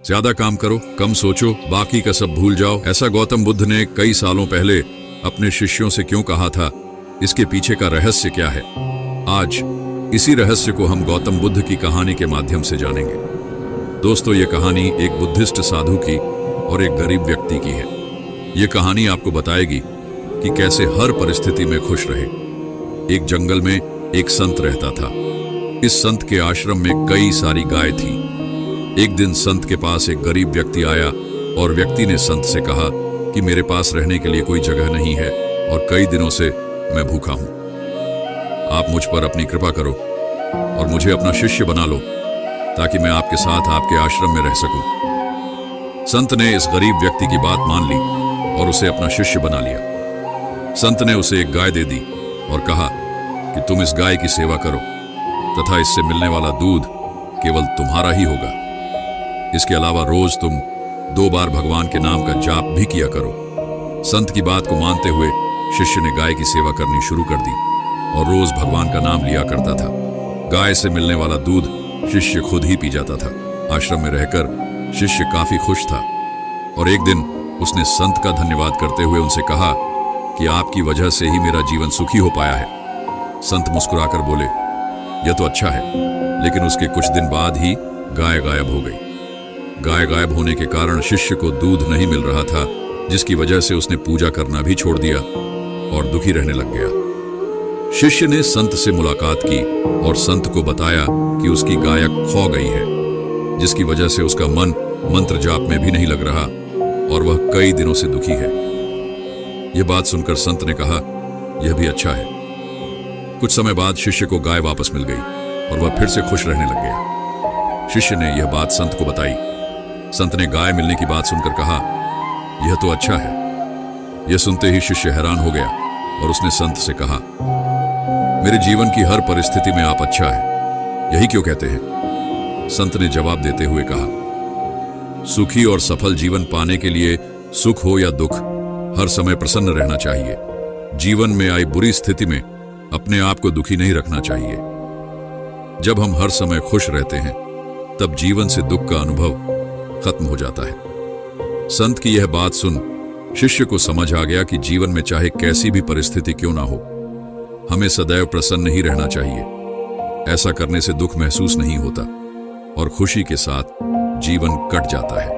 ज्यादा काम करो, कम सोचो, बाकी का सब भूल जाओ। ऐसा गौतम बुद्ध ने कई सालों पहले अपने शिष्यों से क्यों कहा था? इसके पीछे का रहस्य क्या है? आज इसी रहस्य को हम गौतम बुद्ध की कहानी के माध्यम से जानेंगे। दोस्तों, ये कहानी एक बुद्धिस्ट साधु की और एक गरीब व्यक्ति की है। ये कहानी आपको बताएगी कि कैसे हर परिस्थिति में खुश रहे। एक जंगल में एक संत रहता था। इस संत के आश्रम में कई सारी गाय थी। एक दिन संत के पास एक गरीब व्यक्ति आया और व्यक्ति ने संत से कहा कि मेरे पास रहने के लिए कोई जगह नहीं है और कई दिनों से मैं भूखा हूं। आप मुझ पर अपनी कृपा करो और मुझे अपना शिष्य बना लो ताकि मैं आपके साथ आपके आश्रम में रह सकूं। संत ने इस गरीब व्यक्ति की बात मान ली और उसे अपना शिष्य बना लिया। संत ने उसे एक गाय दे दी और कहा कि तुम इस गाय की सेवा करो तथा इससे मिलने वाला दूध केवल तुम्हारा ही होगा। इसके अलावा रोज तुम 2 बार भगवान के नाम का जाप भी किया करो। संत की बात को मानते हुए शिष्य ने गाय की सेवा करनी शुरू कर दी और रोज भगवान का नाम लिया करता था। गाय से मिलने वाला दूध शिष्य खुद ही पी जाता था। आश्रम में रहकर शिष्य काफी खुश था और एक दिन उसने संत का धन्यवाद करते हुए उनसे कहा कि आपकी वजह से ही मेरा जीवन सुखी हो पाया है। संत मुस्कुराकर बोले, यह तो अच्छा है, लेकिन उसके कुछ दिन बाद ही गाय गायब हो गई। गाय गायब होने के कारण शिष्य को दूध नहीं मिल रहा था, जिसकी वजह से उसने पूजा करना भी छोड़ दिया और दुखी रहने लग गया। शिष्य ने संत से मुलाकात की और संत को बताया कि उसकी गाय खो गई है, जिसकी वजह से उसका मन मंत्र जाप में भी नहीं लग रहा और वह कई दिनों से दुखी है। यह बात सुनकर संत ने कहा, यह भी अच्छा है। कुछ समय बाद शिष्य को गाय वापस मिल गई और वह फिर से खुश रहने लग गया। शिष्य ने यह बात संत को बताई। संत ने गाय मिलने की बात सुनकर कहा, यह तो अच्छा है। यह सुनते ही शिष्य हैरान हो गया और उसने संत से कहा, मेरे जीवन की हर परिस्थिति में आप अच्छा है, यही क्यों कहते हैं? संत ने जवाब देते हुए कहा, सुखी और सफल जीवन पाने के लिए सुख हो या दुख, हर समय प्रसन्न रहना चाहिए। जीवन में आई बुरी स्थिति में अपने आप को दुखी नहीं रखना चाहिए। जब हम हर समय खुश रहते हैं तब जीवन से दुख का अनुभव खत्म हो जाता है। संत की यह बात सुन शिष्य को समझ आ गया कि जीवन में चाहे कैसी भी परिस्थिति क्यों ना हो, हमें सदैव प्रसन्न ही रहना चाहिए। ऐसा करने से दुख महसूस नहीं होता और खुशी के साथ जीवन कट जाता है।